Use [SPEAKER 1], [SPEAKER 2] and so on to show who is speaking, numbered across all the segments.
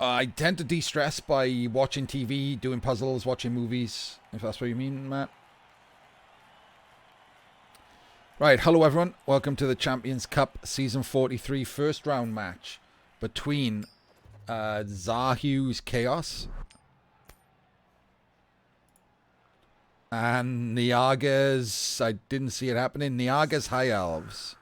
[SPEAKER 1] I tend to de-stress by watching TV, doing puzzles, watching movies, if that's what you mean, Matt. Right, hello everyone. Welcome to the Champions Cup Season 43 first round match between ZarHugh's Chaos and Nyaga's, I didn't see it happening, Nyaga's High Elves.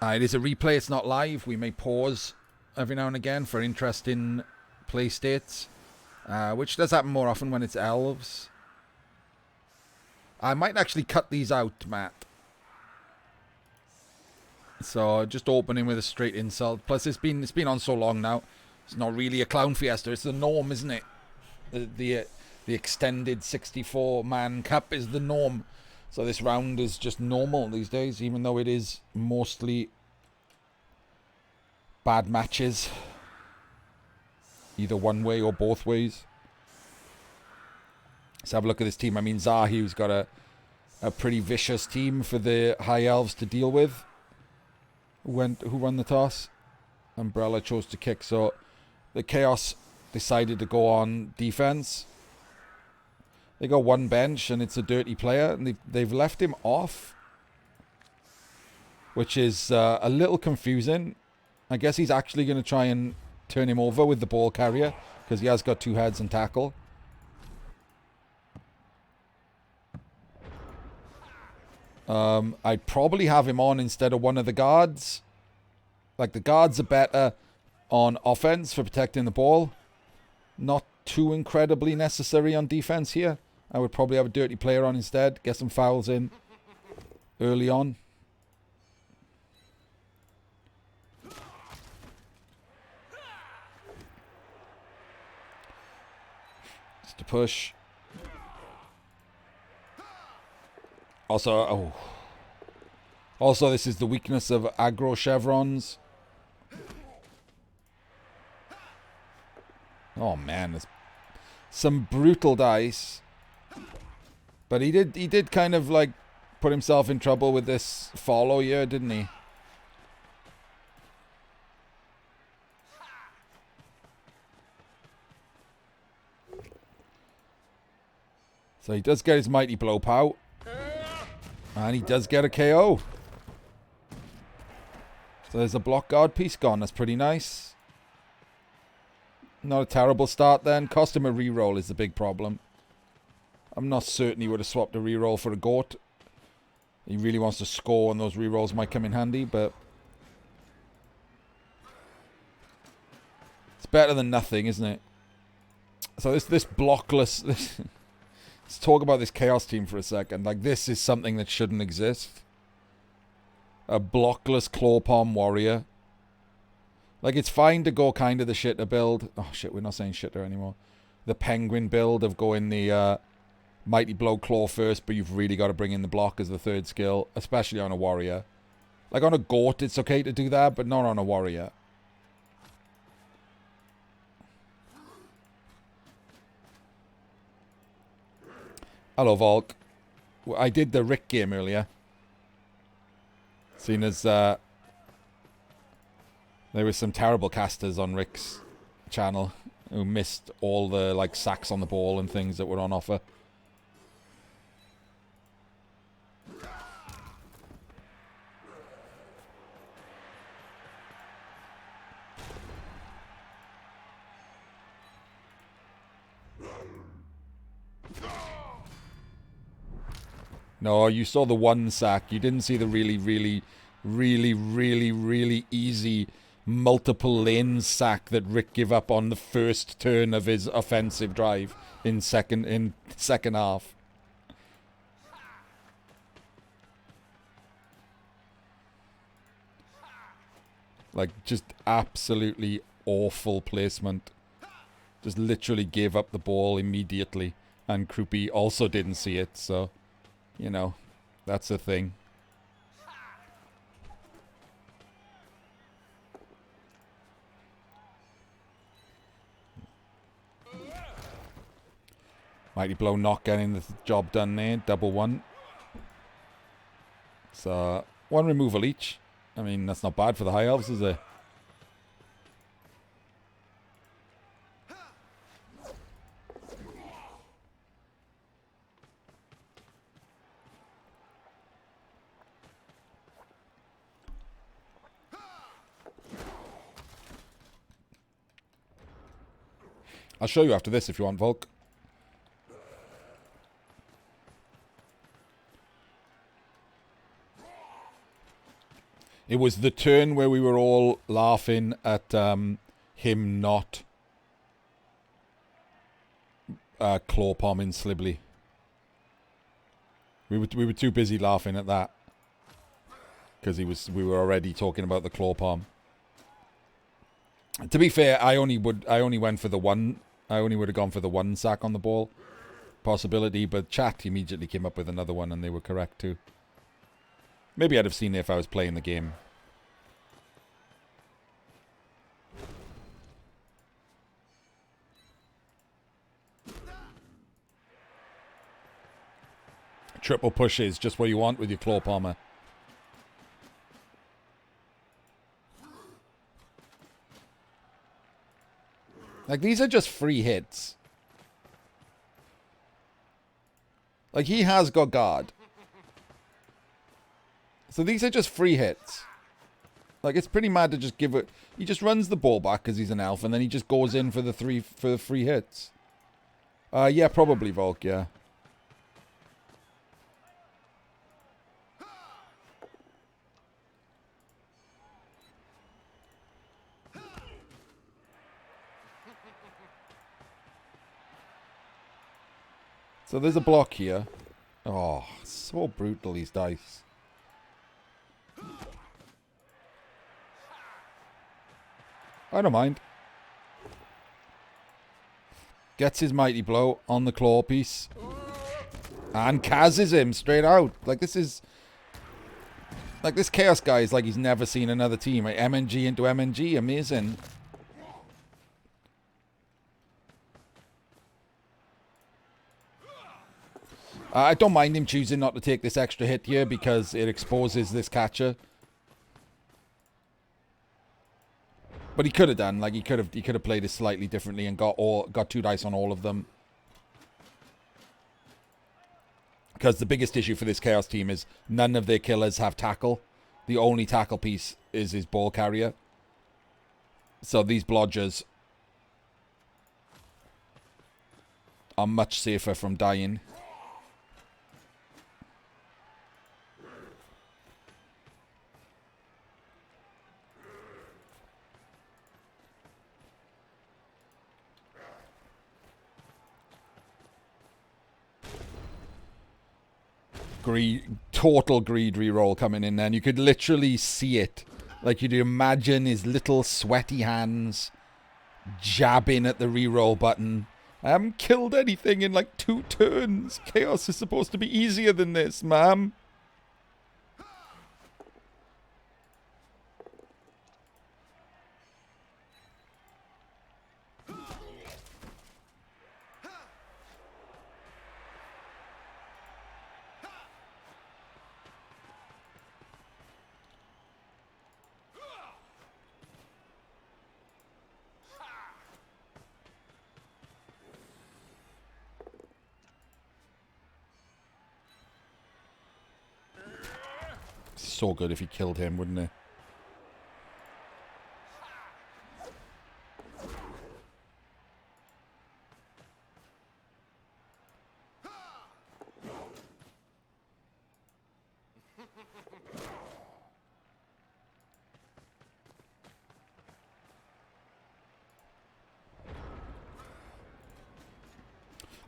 [SPEAKER 1] It is a replay, it's not live. We may pause every now and again for interesting play states, which does happen more often when it's Elves. I might actually cut these out, Matt. So just opening with a straight insult. Plus it's been on so long now. It's not really a clown fiesta, it's the norm, isn't it? The extended 64-man cup is the norm. So this round is just normal these days, even though it is mostly bad matches. Either one way or both ways. Let's have a look at this team. I mean, ZarHugh's got a pretty vicious team for the High Elves to deal with. Who won the toss? Umbrella chose to kick, so the Chaos decided to go on defense. They got one bench, and it's a dirty player, and they've left him off, which is a little confusing. I guess he's actually going to try and turn him over with the ball carrier, because he has got two heads and tackle. I'd probably have him on instead of one of the guards. Like, the guards are better on offense for protecting the ball. Not too incredibly necessary on defense here. I would probably have a dirty player on instead. Get some fouls in early on. Just a push. Also, this is the weakness of aggro chevrons. Oh man, there's some brutal dice. But he did kind of like put himself in trouble with this follow here, didn't he? So he does get his mighty blow pout. And he does get a KO. So there's a block guard piece gone. That's pretty nice. Not a terrible start then. Cost him a reroll is the big problem. I'm not certain he would have swapped a reroll for a goat. He really wants to score, and those rerolls might come in handy, but it's better than nothing, isn't it? So this blockless... Let's talk about this Chaos team for a second. Like, this is something that shouldn't exist. A blockless claw palm warrior. Like, it's fine to go kind of the shitter build. Oh, shit, we're not saying shitter anymore. The penguin build of going the mighty blow claw first, but you've really got to bring in the block as the third skill, especially on a warrior. Like, on a goat, it's okay to do that, but not on a warrior. Hello, Volk. I did the Rick game earlier. Seeing as there were some terrible casters on Rick's channel who missed all the like sacks on the ball and things that were on offer. No, you saw the one sack. You didn't see the really easy multiple lane sack that Rick gave up on the first turn of his offensive drive in second half. Like, just absolutely awful placement. Just literally gave up the ball immediately. And Kroopy also didn't see it, so... You know, that's the thing. Mighty blow not getting the job done there. Double one. So, one removal each. I mean, that's not bad for the High Elves, is it? I'll show you after this if you want, Volk. It was the turn where we were all laughing at him not claw palming Slibley. We were too busy laughing at that because we were already talking about the claw palm. To be fair, I only went for the one. I only would have gone for the one sack on the ball possibility, but chat immediately came up with another one and they were correct too. Maybe I'd have seen it if I was playing the game. Triple push is just what you want with your claw palmer. Like, these are just free hits. Like, he has got guard. So these are just free hits. Like, it's pretty mad to just give it... He just runs the ball back because he's an elf, and then he just goes in for the free hits. Yeah, probably Volk, yeah. So there's a block here. Oh, so brutal, these dice. I don't mind. Gets his mighty blow on the claw piece. And Kazes him straight out. Like, this is... Like, this Chaos guy is like he's never seen another team. Like, MNG into MNG. Amazing. I don't mind him choosing not to take this extra hit here because it exposes this catcher. But he could have done, like, he could have played it slightly differently and got 2 dice on all of them. Because the biggest issue for this Chaos team is none of their killers have tackle. The only tackle piece is his ball carrier. So these blodgers are much safer from dying. Total greed reroll coming in there, and you could literally see it. Like, you'd imagine his little sweaty hands jabbing at the reroll button. I haven't killed anything in like 2 turns. Chaos is supposed to be easier than this, ma'am. So good if he killed him, wouldn't it?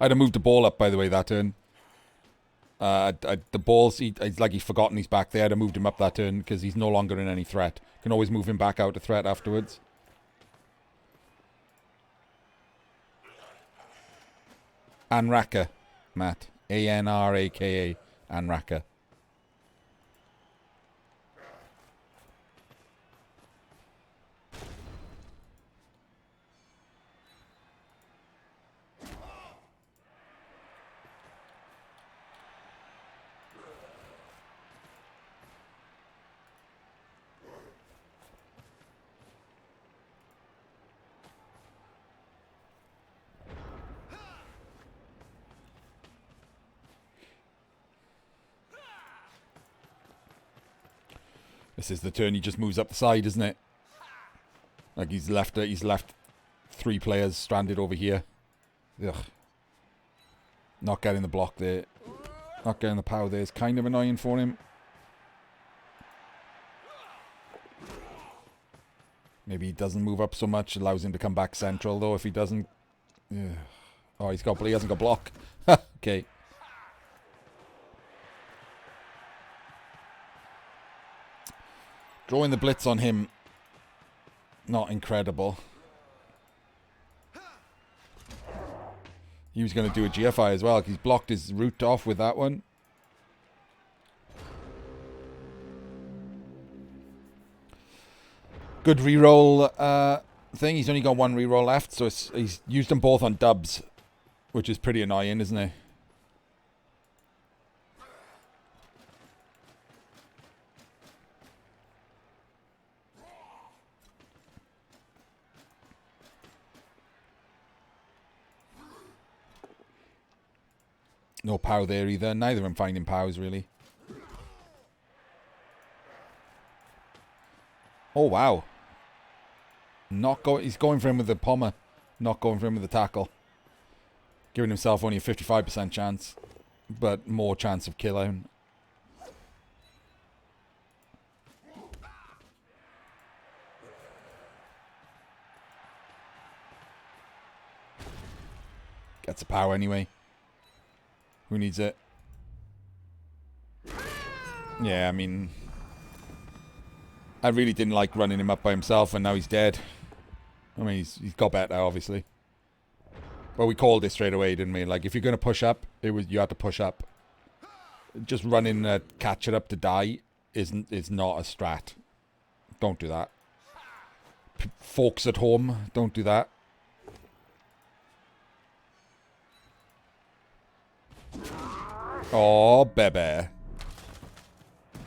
[SPEAKER 1] I'd have moved the ball up, by the way, that turn. The ball's it's like he's forgotten he's back there. I'd have moved him up that turn because he's no longer in any threat. Can always move him back out of threat afterwards. Anraka, Matt. Anraka. Anraka. This is the turn he just moves up the side, isn't it? Like he's left 3 players stranded over here. Ugh. Not getting the block there. Not getting the power there is kind of annoying for him. Maybe he doesn't move up so much. Allows him to come back central, though, if he doesn't. Ugh. Oh, he hasn't got block. Okay. Drawing the blitz on him. Not incredible. He was going to do a GFI as well. He's blocked his route off with that one. Good reroll thing. He's only got 1 reroll left, so he's used them both on dubs, which is pretty annoying, isn't it? No power there either. Neither of them finding powers, really. Oh, wow. He's going for him with the pommer. Not going for him with the tackle. Giving himself only a 55% chance. But more chance of killing. Gets the power anyway. Who needs it? Yeah, I mean... I really didn't like running him up by himself, and now he's dead. I mean, he's got better, obviously. But we called it straight away, didn't we? Like, if you're going to push up, you have to push up. Just running a catcher up to die is not a strat. Don't do that. Folks at home, don't do that. Oh, baby.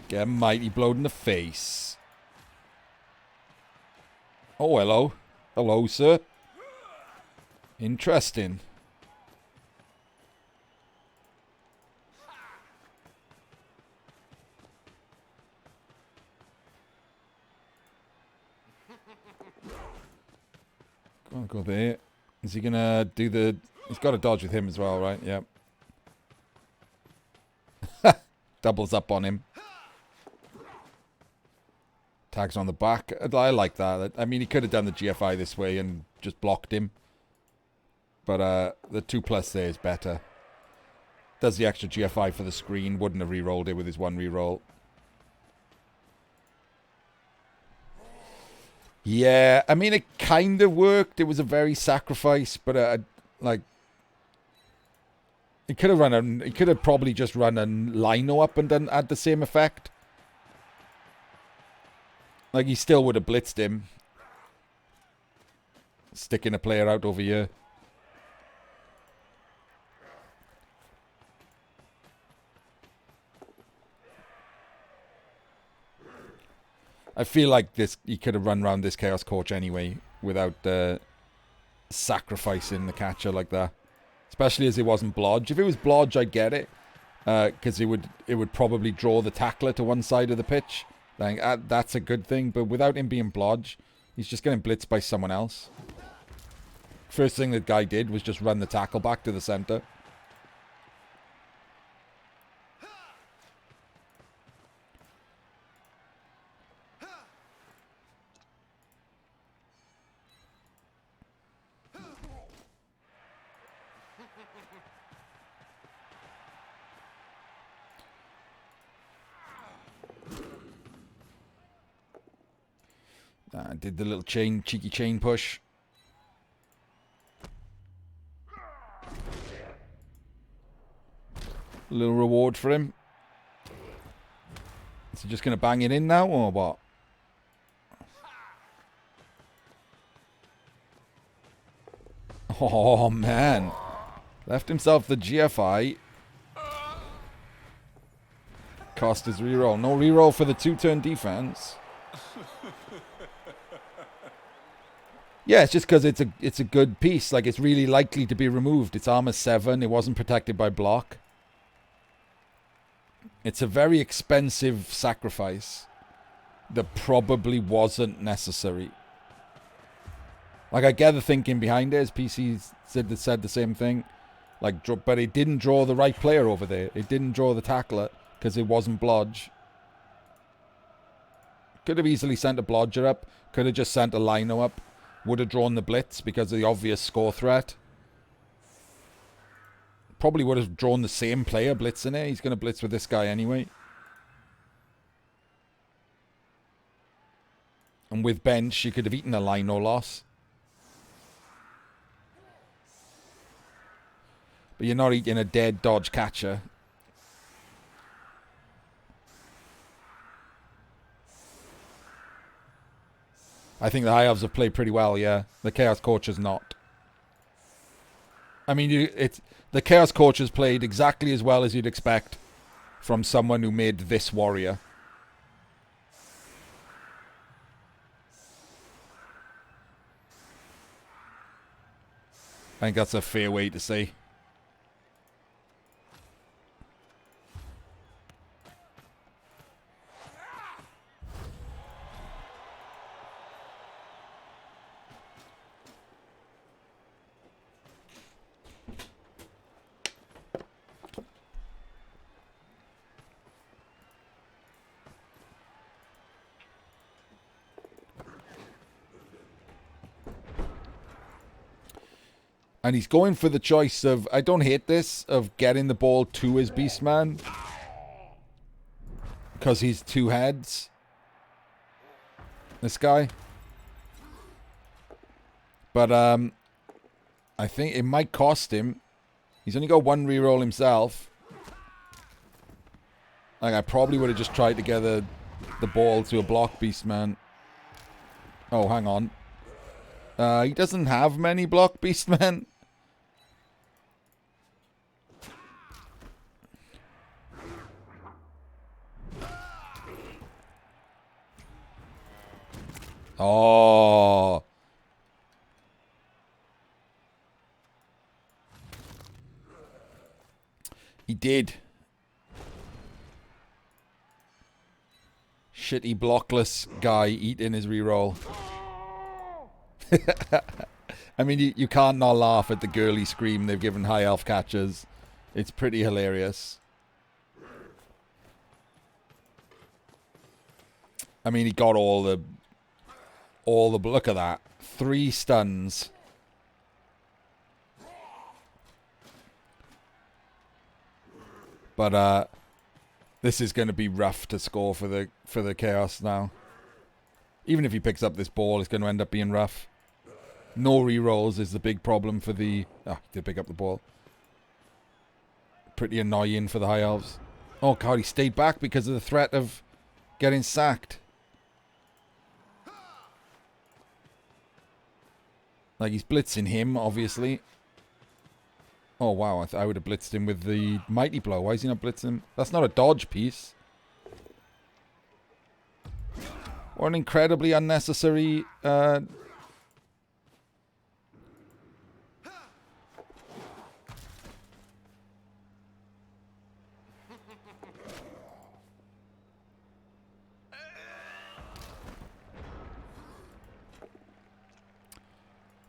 [SPEAKER 1] Get mighty blowed in the face. Oh, hello. Hello, sir. Interesting. Go there. Is he gonna do the... He's got to dodge with him as well, right? Yep. Doubles up on him. Tags on the back. I like that. I mean, he could have done the GFI this way and just blocked him. But the 2+ there is better. Does the extra GFI for the screen. Wouldn't have re-rolled it with his 1 re-roll. Yeah, I mean, it kind of worked. It was a very sacrifice, but like... He could have probably just run a lino up and then had the same effect. Like, he still would have blitzed him. Sticking a player out over here. I feel like he could have run around this Chaos Coach anyway without sacrificing the catcher like that. Especially as it wasn't Blodge. If it was Blodge, I'd get it. Because it would probably draw the tackler to one side of the pitch. Like, that's a good thing. But without him being Blodge, he's just getting blitzed by someone else. First thing the guy did was just run the tackle back to the center. Did the little cheeky chain push. A little reward for him. Is he just going to bang it in now, or what? Oh, man. Left himself the GFI. Cost his reroll. No reroll for the 2-turn defense. Yeah, it's just because it's a good piece. Like, it's really likely to be removed. It's armor 7. It wasn't protected by block. It's a very expensive sacrifice that probably wasn't necessary. Like, I get the thinking behind it, as PC said the same thing. Like, but it didn't draw the right player over there. It didn't draw the tackler because it wasn't Blodge. Could have easily sent a Blodger up. Could have just sent a Lino up. Would have drawn the blitz because of the obvious score threat. Probably would have drawn the same player blitzing it. He's going to blitz with this guy anyway. And with bench, you could have eaten a Lino loss. But you're not eating a dead dodge catcher. I think the High Elves have played pretty well, yeah. The Chaos Coach has not. I mean, the Chaos Coach has played exactly as well as you'd expect from someone who made this warrior. I think that's a fair way to say. And he's going for the choice of, I don't hate this, of getting the ball to his Beastman. Because he's two heads. This guy. But, I think it might cost him. He's only got one reroll himself. Like, I probably would have just tried to get the ball to a block Beastman. Oh, hang on. He doesn't have many block Beastmen. Oh. He did. Shitty blockless guy eating his reroll. I mean, you can't not laugh at the girly scream they've given high elf catchers. It's pretty hilarious. I mean, he got all the look at that. 3 stuns. But this is going to be rough to score for the Chaos now. Even if he picks up this ball, it's going to end up being rough. No rerolls is the big problem for the... Oh, he did pick up the ball. Pretty annoying for the High Elves. Oh god, he stayed back because of the threat of getting sacked. Like, he's blitzing him, obviously. Oh wow, I would have blitzed him with the Mighty Blow. Why is he not blitzing him? That's not a dodge piece. Or an incredibly unnecessary...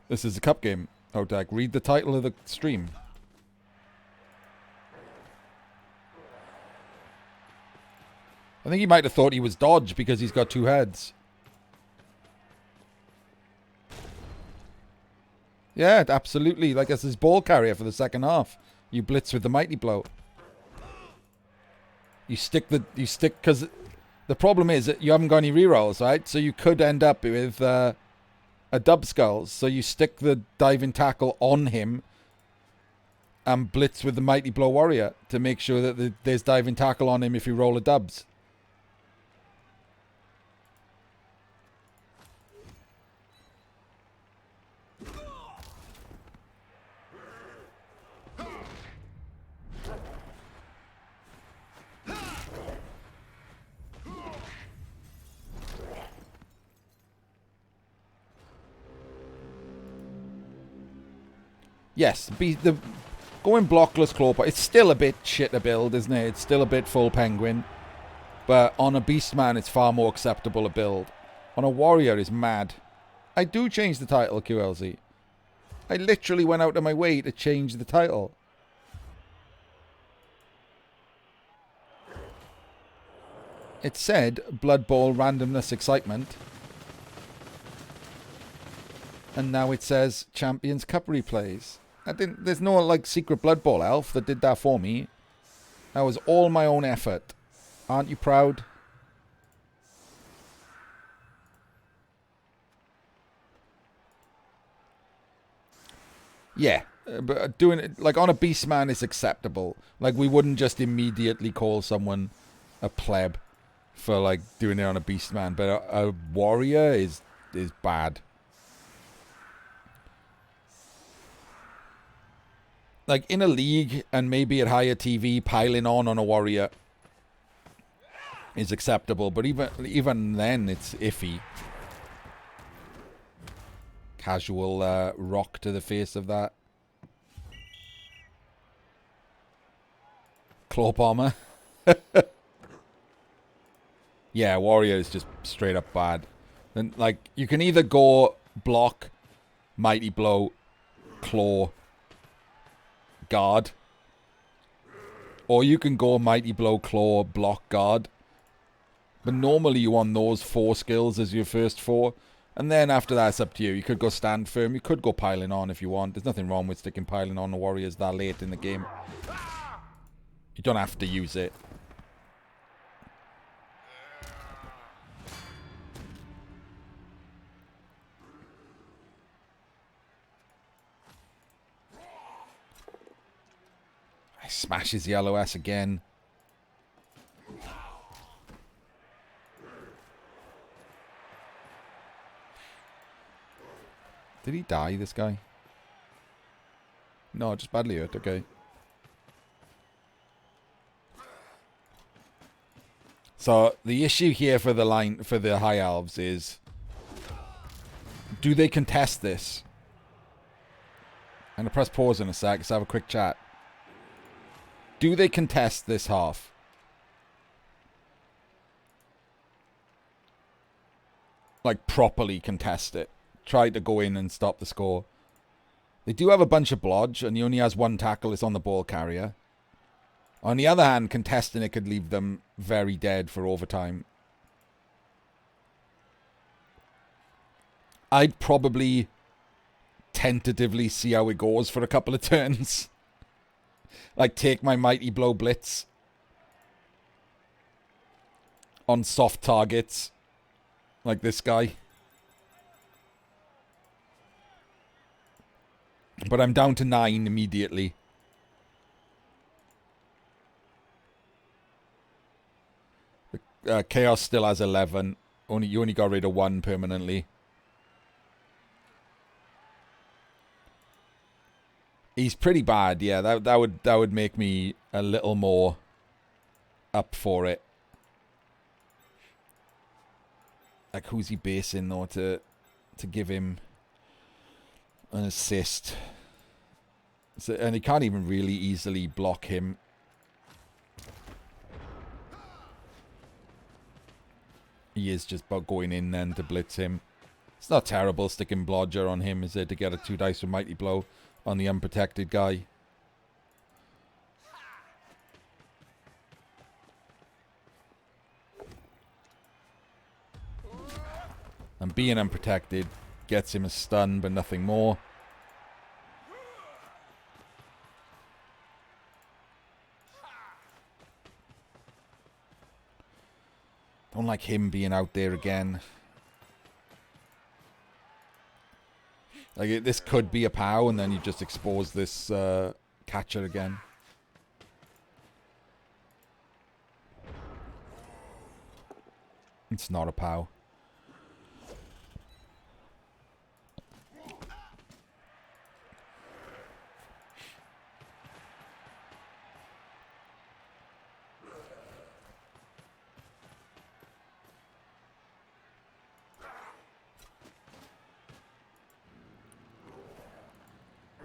[SPEAKER 1] This is a cup game. Oh, Dag, read the title of the stream. I think he might have thought he was dodge because he's got 2 heads. Yeah, absolutely. Like, as his ball carrier for the second half. You blitz with the Mighty Blow. You stick, because the problem is that you haven't got any rerolls, right? So you could end up with a dub skulls. So you stick the diving tackle on him and blitz with the Mighty Blow warrior to make sure that there's diving tackle on him if you roll a dubs. Yes, going blockless Clawpot, it's still a bit shit to build, isn't it? It's still a bit full penguin. But on a Beastman, it's far more acceptable to build. On a warrior, it's mad. I do change the title, QLZ. I literally went out of my way to change the title. It said Blood Bowl Randomness Excitement. And now it says Champions Cup replays. There's no like secret Blood Bowl elf that did that for me. That was all my own effort. Aren't you proud? Yeah, but doing it like on a Beastman is acceptable. Like we wouldn't just immediately call someone a pleb for like doing it on a Beastman, but a warrior is bad. Like in a league and maybe at higher TV, piling on a warrior is acceptable, but even then it's iffy. Casual rock to the face of that. Claw bomber. Yeah, warrior is just straight up bad. And like you can either go block, mighty blow, claw, guard, or you can go mighty blow, claw, block, guard. But normally you want those 4 skills as your first 4. And then after that, it's up to you. You could go stand firm. You could go piling on if you want. There's nothing wrong with sticking piling on the warriors that late in the game. You don't have to use it. I smashes the LOS again. Did he die, this guy? No, just badly hurt, okay. So, the issue here for the High Elves is... do they contest this? I'm going to press pause in a sec, let's have a quick chat. Do they contest this half? Like, properly contest it. Try to go in and stop the score. They do have a bunch of blodge, and he only has 1 tackle. It's on the ball carrier. On the other hand, contesting it could leave them very dead for overtime. I'd probably tentatively see how it goes for a couple of turns. Like, take my mighty blow blitz on soft targets. Like this guy. But I'm down to 9 immediately. Chaos still has 11. You only got rid of 1 permanently. He's pretty bad, yeah. That would make me a little more up for it. Like, who's he basing though to give him an assist? So, and he can't even really easily block him. He is just about going in then to blitz him. It's not terrible sticking Blodger on him, is it, to get a 2 dice with Mighty Blow on the unprotected guy. And being unprotected gets him a stun, but nothing more. Don't like him being out there again. Like, this could be a POW, and then you just expose this catcher again. It's not a POW.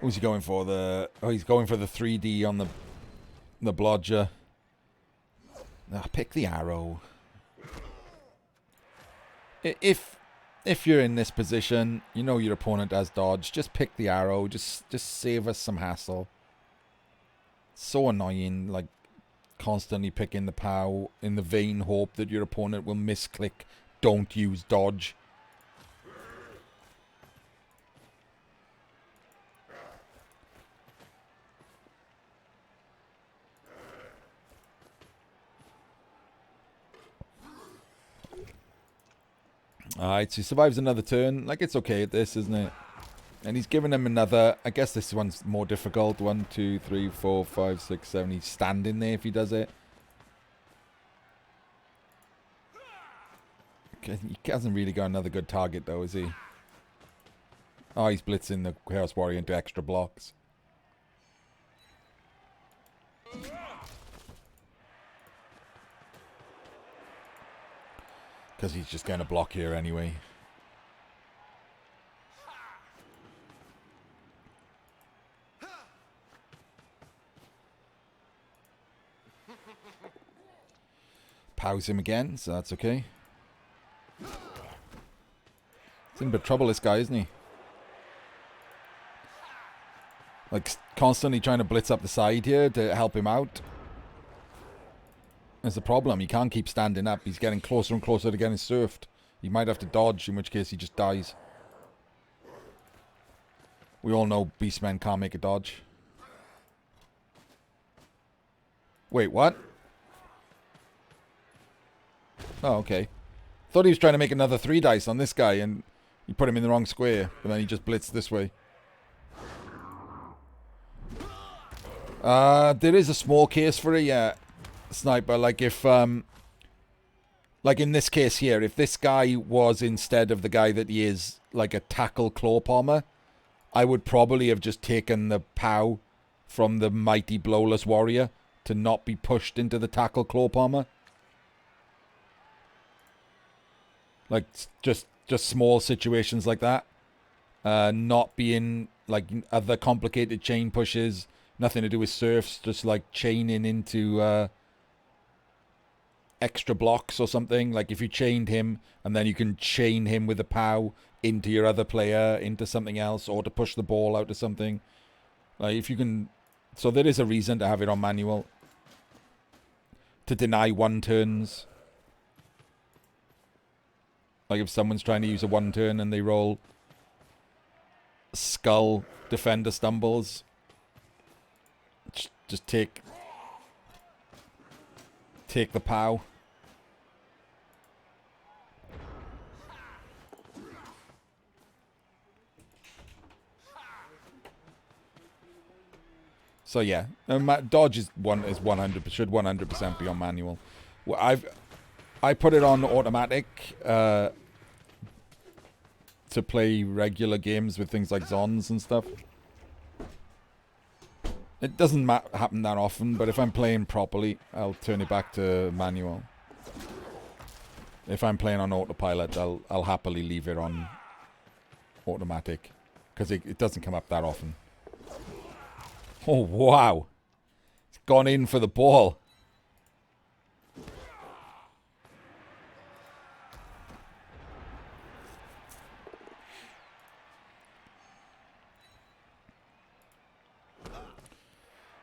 [SPEAKER 1] Who's he going for? He's going for the 3D on the blodger. Pick the arrow. If if you're in this position, you know your opponent has dodge, just pick the arrow. Just save us some hassle. So annoying, like constantly picking the POW in the vain hope that your opponent will misclick. Don't use dodge. Alright, so he survives another turn. Like, it's okay at this, isn't it? And he's given him another... I guess this one's more difficult. 1, 2, 3, 4, 5, 6, 7. He's standing there if he does it. Okay, he hasn't really got another good target, though, is he? Oh, he's blitzing the Chaos Warrior into extra blocks. Because he's just going to block here anyway. Pows him again, so that's okay. He's in a bit of trouble, this guy, isn't he? Like, constantly trying to blitz up the side here to help him out. There's a problem. He can't keep standing up. He's getting closer and closer to getting surfed. He might have to dodge, in which case he just dies. We all know Beastmen can't make a dodge. Wait, what? Oh, okay. Thought he was trying to make another 3 dice on this guy, and he put him in the wrong square, but then he just blitzed this way. There is a small case for it, yeah. Sniper, like if, like in this case here, if this guy was instead of the guy that he is, like a tackle claw palmer, I would probably have just taken the POW from the mighty blowless warrior to not be pushed into the tackle claw palmer. Like, just small situations like that. Not being, like, other complicated chain pushes, nothing to do with surfs, just like chaining into, extra blocks or something. Like if you chained him and then you can chain him with a POW into your other player, into something else, or to push the ball out to something. Like if you can... So there is a reason to have it on manual. To deny 1 turns. Like if someone's trying to use a 1 turn and they roll skull, defender stumbles. Just take the POW. So yeah, dodge is 100 should 100% be on manual. Well, I put it on automatic to play regular games with things like Zons and stuff. It doesn't happen that often, but if I'm playing properly, I'll turn it back to manual. If I'm playing on autopilot, I'll happily leave it on automatic, because it doesn't come up that often. Oh, wow. It's gone in for the ball.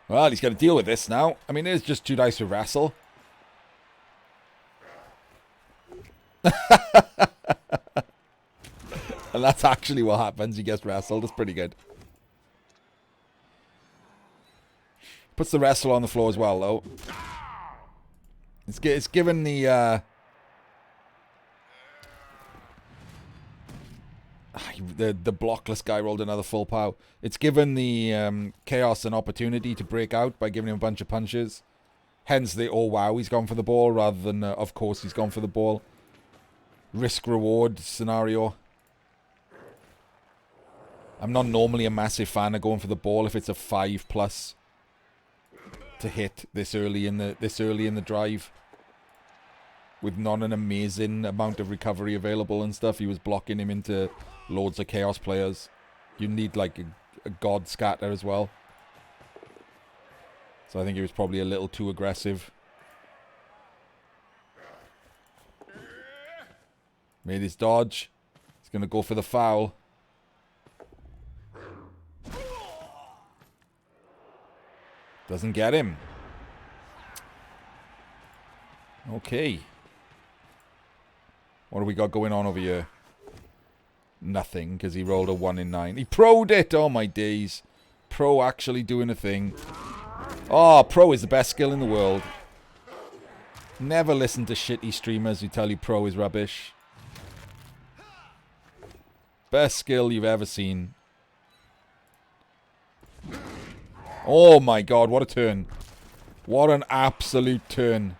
[SPEAKER 1] Well, he's got to deal with this now. I mean, it's just 2 dice with wrestle. And that's actually what happens. He gets wrestled. It's pretty good. Puts the wrestle on the floor as well, though. It's given the blockless guy rolled another full POW. It's given the Chaos an opportunity to break out by giving him a bunch of punches. Hence the, oh wow, he's gone for the ball, rather than, of course he's gone for the ball. Risk-reward scenario. I'm not normally a massive fan of going for the ball if it's a 5+ to hit this early in the drive. With not an amazing amount of recovery available and stuff, he was blocking him into loads of Chaos players. You need like a God scatter as well. So I think he was probably a little too aggressive. Made his dodge. He's going to go for the foul. Doesn't get him. Okay. What do we got going on over here? Nothing, because he rolled a 1 in 9. He pro'd it! Oh my days. Pro actually doing a thing. Oh, pro is the best skill in the world. Never listen to shitty streamers who tell you pro is rubbish. Best skill you've ever seen. Oh my god, what a turn. What an absolute turn.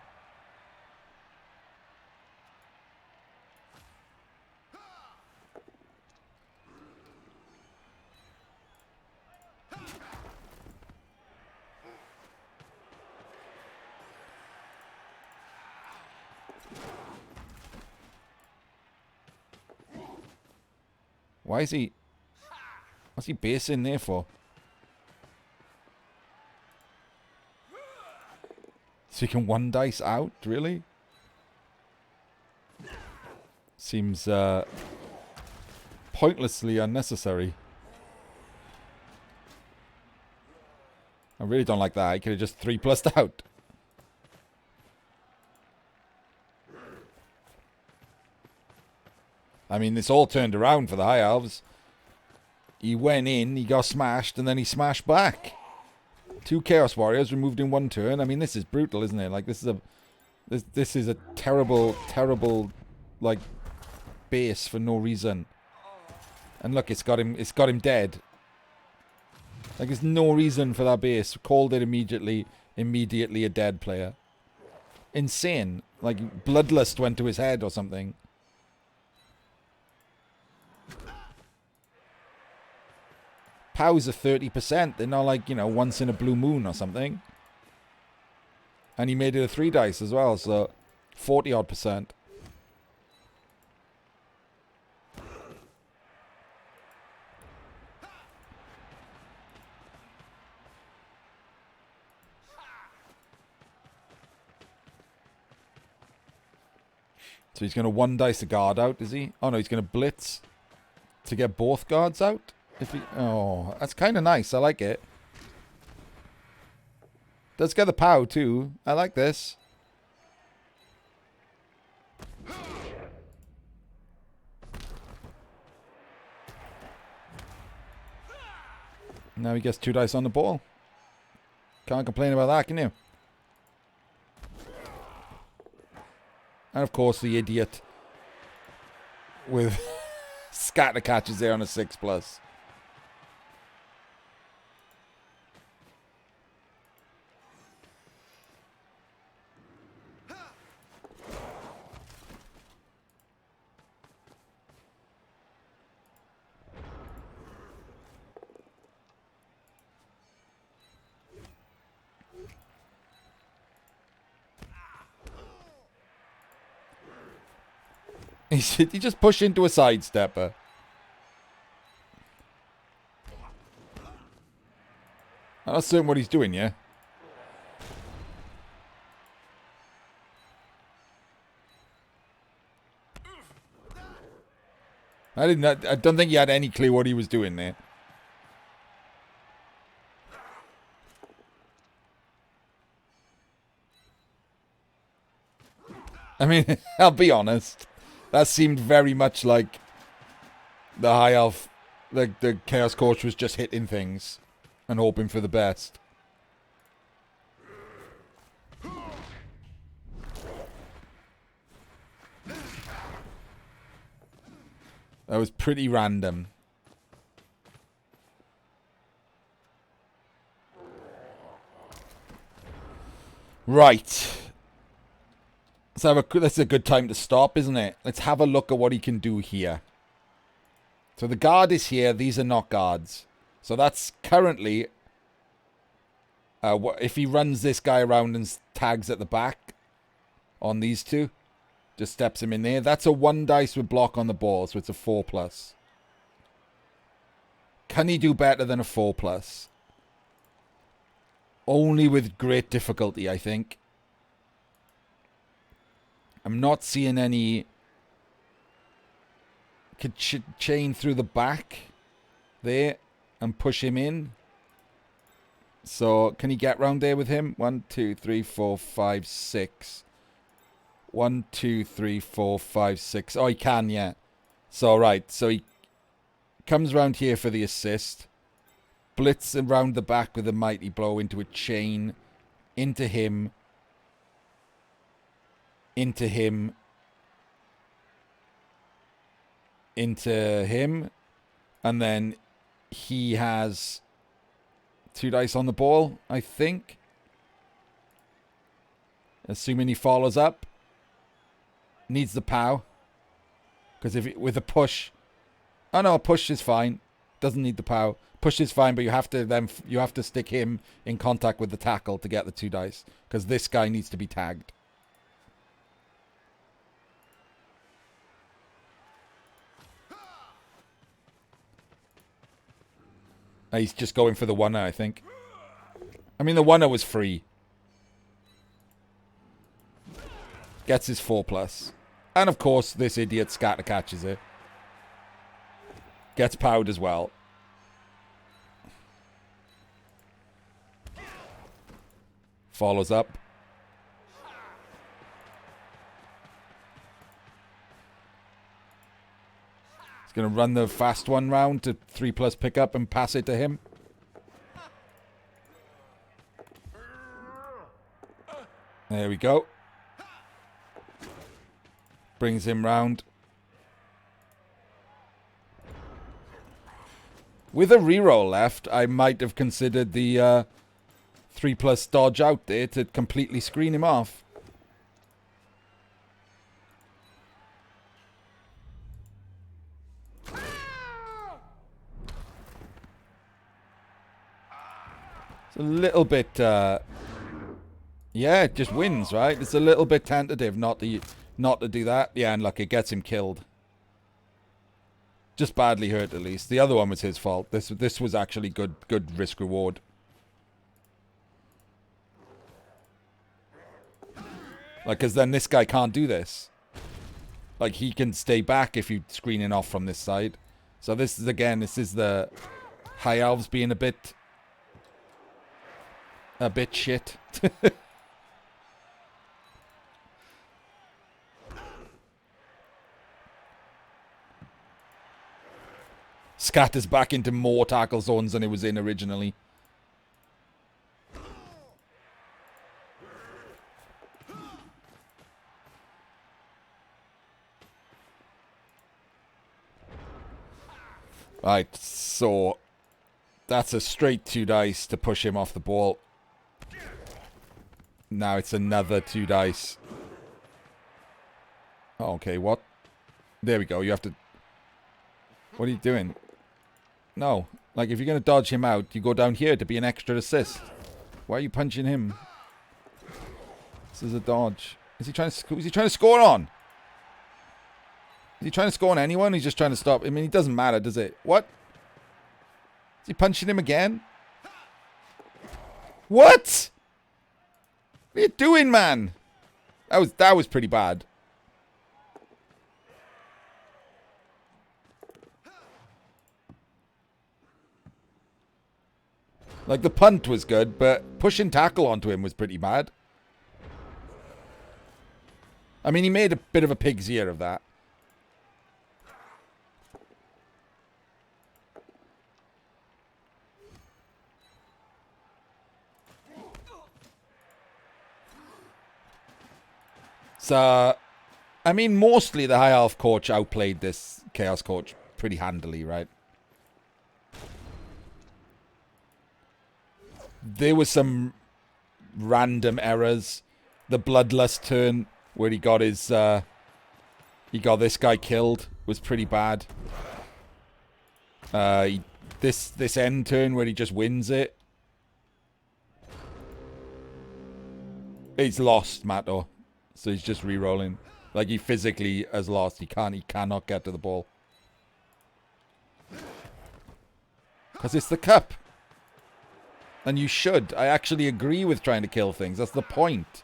[SPEAKER 1] Why is he... What's he basing there for? So you can one dice out? Really? Seems pointlessly unnecessary. I really don't like that. He could have just 3+'d out. I mean, this all turned around for the High Elves. He went in, he got smashed, and then he smashed back. 2 Chaos Warriors removed in 1 turn. I mean, this is brutal, isn't it? Like, this is a terrible, terrible, like, base for no reason. And look, it's got him dead. Like, there's no reason for that base. Called it immediately a dead player. Insane. Like, Bloodlust went to his head or something. Pows are 30%. They're not like, you know, once in a blue moon or something. And he made it a 3 dice as well, so 40-odd%. So he's going to 1 dice a guard out, is he? Oh no, he's going to blitz to get both guards out. If he, oh, that's kind of nice. I like it. Does get the pow too. I like this. Now he gets 2 dice on the ball. Can't complain about that, can you? And of course the idiot with scatter catches there on a 6+. He just pushed into a sidestepper. I'm not certain what he's doing, yeah? I don't think he had any clue what he was doing there. I mean, I'll be honest. That seemed very much like the High Elf, the Chaos Coach was just hitting things and hoping for the best. That was pretty random. Right. That's a good time to stop, isn't it? Let's have a look at what he can do here. So the guard is here. These are not guards. So that's currently... if he runs this guy around and tags at the back on these two, just steps him in there. That's a 1 dice with block on the ball, so it's a 4+. Can he do better than a 4+? Only with great difficulty, I think. I'm not seeing any could chain through the back there and push him in. So, can he get round there with him? 1, 2, 3, 4, 5, 6. 1, 2, 3, 4, 5, 6. Oh, he can, yeah. So, right. So, he comes round here for the assist. Blitz around the back with a mighty blow into a chain. Into him. Into him. Into him. And then he has 2 dice on the ball, I think. Assuming he follows up. Needs the pow. Because if with a push... Oh no, a push is fine. Doesn't need the pow. Push is fine, but you have to stick him in contact with the tackle to get the 2 dice. Because this guy needs to be tagged. He's just going for the 1er, I think. I mean, the 1er was free. Gets his 4+. And of course, this idiot scatter catches it. Gets powed as well. Follows up. He's going to run the fast one round to 3+ pick up and pass it to him. There we go. Brings him round. With a reroll left, I might have considered the 3+ dodge out there to completely screen him off. It's a little bit, yeah, it just wins, right? It's a little bit tentative not to do that. Yeah, and look, it gets him killed. Just badly hurt, at least. The other one was his fault. This was actually good risk reward. Like, because then this guy can't do this. Like, he can stay back if you screen it off from this side. So this is the High Elves being a bit shit. Scatters back into more tackle zones than it was in originally. Right, so that's a straight 2 dice to push him off the ball. Now it's another 2 dice. Oh, okay, what? There we go, you have to... What are you doing? No. Like, if you're going to dodge him out, you go down here to be an extra assist. Why are you punching him? This is a dodge. Is he trying to score on? Is he trying to score on anyone? He's just trying to stop. I mean, it doesn't matter, does it? What? Is he punching him again? What? What are you doing, man? That was pretty bad. Like, the punt was good, but pushing tackle onto him was pretty bad. I mean, he made a bit of a pig's ear of that. So, I mean, mostly the High Elf coach outplayed this Chaos coach pretty handily, right? There was some random errors. The Bloodlust turn where he got his he got this guy killed was pretty bad. This end turn where he just wins it. He's lost, Matto. So he's just re-rolling. Like, he physically has lost. He cannot get to the ball. Because it's the cup. And you should. I actually agree with trying to kill things. That's the point.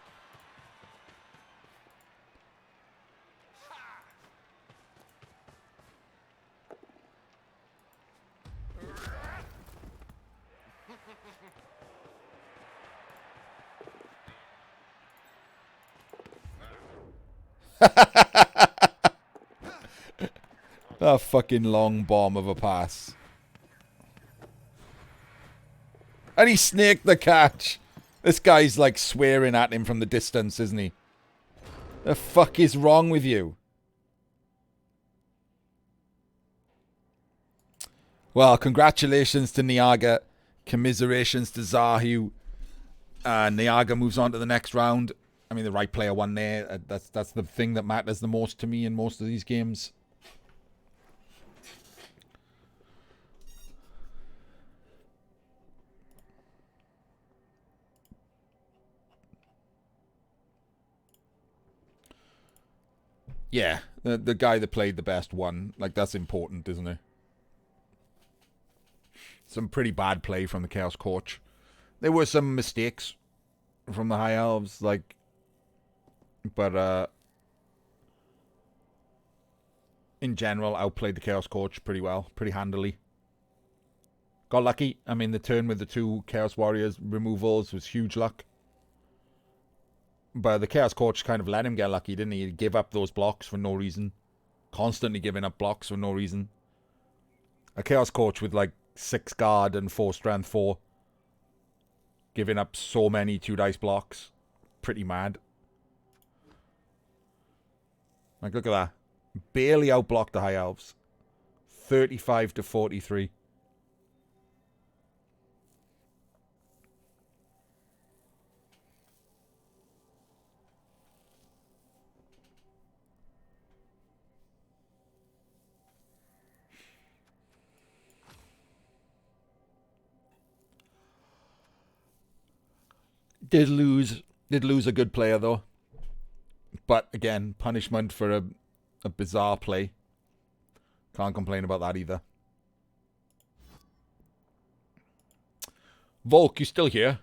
[SPEAKER 1] A fucking long bomb of a pass. And he snaked the catch. This guy's like swearing at him from the distance, isn't he? The fuck is wrong with you? Well, congratulations to Nyaga. Commiserations to ZarHugh. Nyaga moves on to the next round. I mean, the right player won there. That's the thing that matters the most to me in most of these games. Yeah, the guy that played the best won. Like, that's important, isn't it? Some pretty bad play from the Chaos Coach. There were some mistakes from the High Elves, like, but in general, outplayed the Chaos Coach pretty well, pretty handily. Got lucky. I mean, the turn with the 2 Chaos Warriors removals was huge luck. But the Chaos Coach kind of let him get lucky, didn't he? He'd give up those blocks for no reason. Constantly giving up blocks for no reason. A Chaos Coach with like 6 guard and 4 strength 4. Giving up so many 2 dice blocks. Pretty mad. Like, look at that. Barely outblocked the High Elves. 35 to 43. Did lose a good player though. But again, punishment for a bizarre play. Can't complain about that either. Volk, you still here?